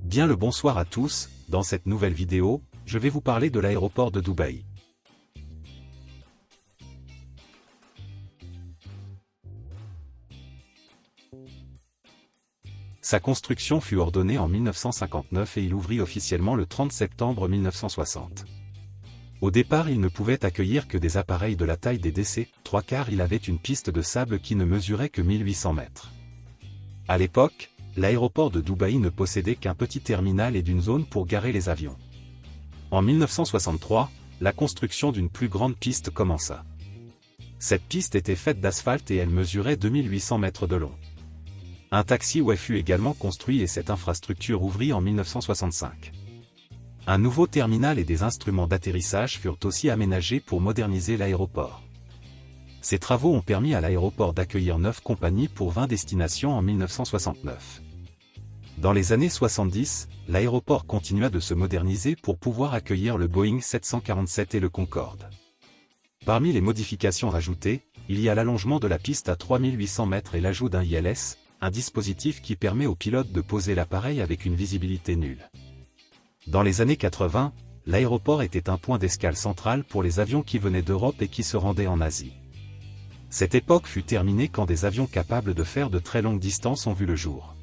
Bien le bonsoir à tous, dans cette nouvelle vidéo, je vais vous parler de l'aéroport de Dubaï. Sa construction fut ordonnée en 1959 et il ouvrit officiellement le 30 septembre 1960. Au départ, il ne pouvait accueillir que des appareils de la taille des DC-3 car il avait une piste de sable qui ne mesurait que 1800 mètres. À l'époque, l'aéroport de Dubaï ne possédait qu'un petit terminal et d'une zone pour garer les avions. En 1963, la construction d'une plus grande piste commença. Cette piste était faite d'asphalte et elle mesurait 2800 mètres de long. Un taxiway fut également construit et cette infrastructure ouvrit en 1965. Un nouveau terminal et des instruments d'atterrissage furent aussi aménagés pour moderniser l'aéroport. Ces travaux ont permis à l'aéroport d'accueillir 9 compagnies pour 20 destinations en 1969. Dans les années 70, l'aéroport continua de se moderniser pour pouvoir accueillir le Boeing 747 et le Concorde. Parmi les modifications rajoutées, il y a l'allongement de la piste à 3800 mètres et l'ajout d'un ILS, un dispositif qui permet aux pilotes de poser l'appareil avec une visibilité nulle. Dans les années 80, l'aéroport était un point d'escale central pour les avions qui venaient d'Europe et qui se rendaient en Asie. Cette époque fut terminée quand des avions capables de faire de très longues distances ont vu le jour.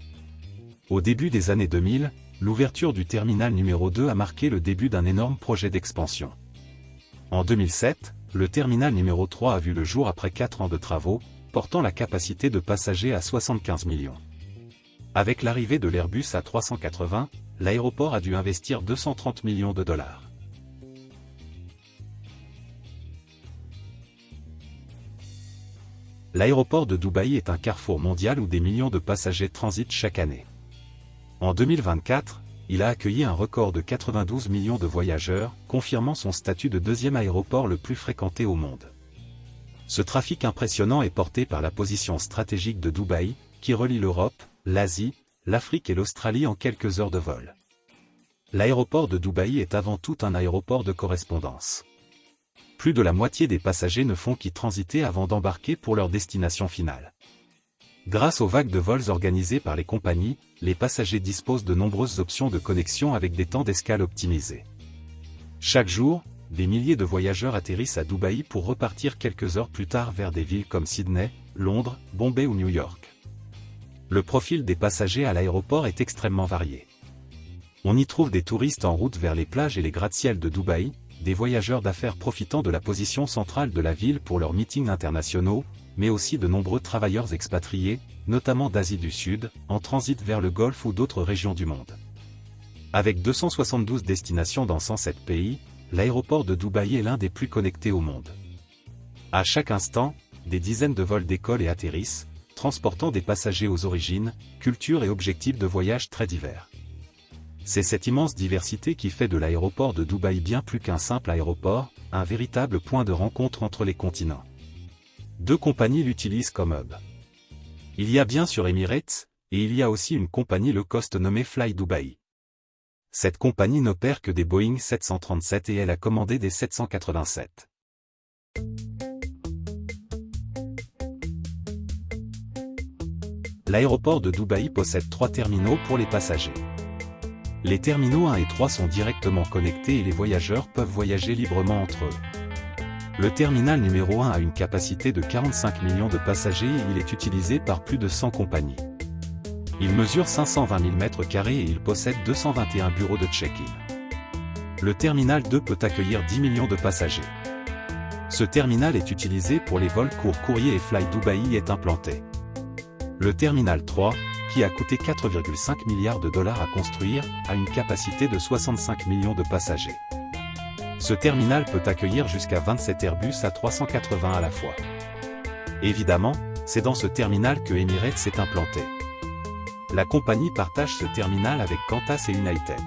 Au début des années 2000, l'ouverture du terminal numéro 2 a marqué le début d'un énorme projet d'expansion. En 2007, le terminal numéro 3 a vu le jour après 4 ans de travaux, portant la capacité de passagers à 75 millions. Avec l'arrivée de l'Airbus A380, l'aéroport a dû investir 230 millions de dollars. L'aéroport de Dubaï est un carrefour mondial où des millions de passagers transitent chaque année. En 2024, il a accueilli un record de 92 millions de voyageurs, confirmant son statut de deuxième aéroport le plus fréquenté au monde. Ce trafic impressionnant est porté par la position stratégique de Dubaï, qui relie l'Europe, l'Asie, l'Afrique et l'Australie en quelques heures de vol. L'aéroport de Dubaï est avant tout un aéroport de correspondance. Plus de la moitié des passagers ne font qu'y transiter avant d'embarquer pour leur destination finale. Grâce aux vagues de vols organisées par les compagnies, les passagers disposent de nombreuses options de connexion avec des temps d'escale optimisés. Chaque jour, des milliers de voyageurs atterrissent à Dubaï pour repartir quelques heures plus tard vers des villes comme Sydney, Londres, Bombay ou New York. Le profil des passagers à l'aéroport est extrêmement varié. On y trouve des touristes en route vers les plages et les gratte-ciel de Dubaï, des voyageurs d'affaires profitant de la position centrale de la ville pour leurs meetings internationaux, mais aussi de nombreux travailleurs expatriés, notamment d'Asie du Sud, en transit vers le Golfe ou d'autres régions du monde. Avec 272 destinations dans 107 pays, l'aéroport de Dubaï est l'un des plus connectés au monde. À chaque instant, des dizaines de vols décollent et atterrissent, transportant des passagers aux origines, cultures et objectifs de voyage très divers. C'est cette immense diversité qui fait de l'aéroport de Dubaï bien plus qu'un simple aéroport, un véritable point de rencontre entre les continents. 2 compagnies l'utilisent comme hub. Il y a bien sûr Emirates, et il y a aussi une compagnie low cost nommée Fly Dubai. Cette compagnie n'opère que des Boeing 737 et elle a commandé des 787. L'aéroport de Dubaï possède 3 terminaux pour les passagers. Les terminaux 1 et 3 sont directement connectés et les voyageurs peuvent voyager librement entre eux. Le terminal numéro 1 a une capacité de 45 millions de passagers et il est utilisé par plus de 100 compagnies. Il mesure 520 000 m² et il possède 221 bureaux de check-in. Le terminal 2 peut accueillir 10 millions de passagers. Ce terminal est utilisé pour les vols courts courriers et Fly Dubai y est implanté. Le terminal 3, qui a coûté 4,5 milliards de dollars à construire, a une capacité de 65 millions de passagers. Ce terminal peut accueillir jusqu'à 27 Airbus A380 à la fois. Évidemment, c'est dans ce terminal que Emirates s'est implanté. La compagnie partage ce terminal avec Qantas et United.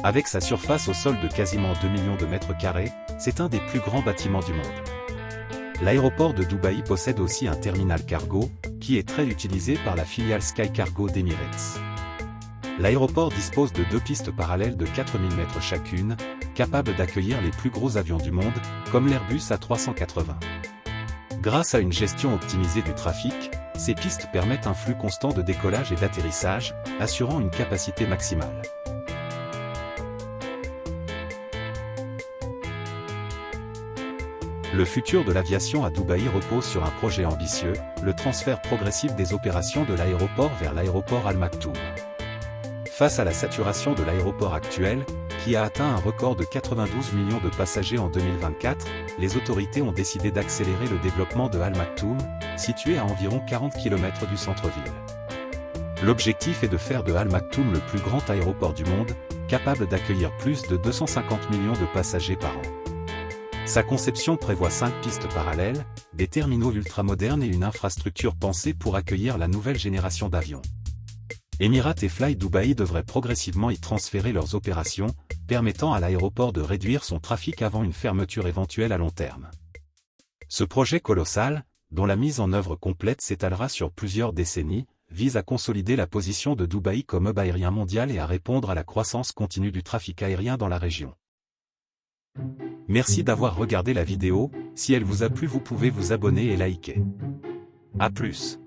Avec sa surface au sol de quasiment 2 millions de mètres carrés, c'est un des plus grands bâtiments du monde. L'aéroport de Dubaï possède aussi un terminal cargo, qui est très utilisé par la filiale Sky Cargo d'Emirates. L'aéroport dispose de 2 pistes parallèles de 4000 mètres chacune, capables d'accueillir les plus gros avions du monde, comme l'Airbus A380. Grâce à une gestion optimisée du trafic, ces pistes permettent un flux constant de décollage et d'atterrissage, assurant une capacité maximale. Le futur de l'aviation à Dubaï repose sur un projet ambitieux, le transfert progressif des opérations de l'aéroport vers l'aéroport Al Maktoum. Face à la saturation de l'aéroport actuel, qui a atteint un record de 92 millions de passagers en 2024, les autorités ont décidé d'accélérer le développement de Al Maktoum, situé à environ 40 km du centre-ville. L'objectif est de faire de Al Maktoum le plus grand aéroport du monde, capable d'accueillir plus de 250 millions de passagers par an. Sa conception prévoit 5 pistes parallèles, des terminaux ultramodernes et une infrastructure pensée pour accueillir la nouvelle génération d'avions. Emirates et Fly Dubai devraient progressivement y transférer leurs opérations, permettant à l'aéroport de réduire son trafic avant une fermeture éventuelle à long terme. Ce projet colossal, dont la mise en œuvre complète s'étalera sur plusieurs décennies, vise à consolider la position de Dubaï comme hub aérien mondial et à répondre à la croissance continue du trafic aérien dans la région. Merci d'avoir regardé la vidéo, si elle vous a plu vous pouvez vous abonner et liker. A plus.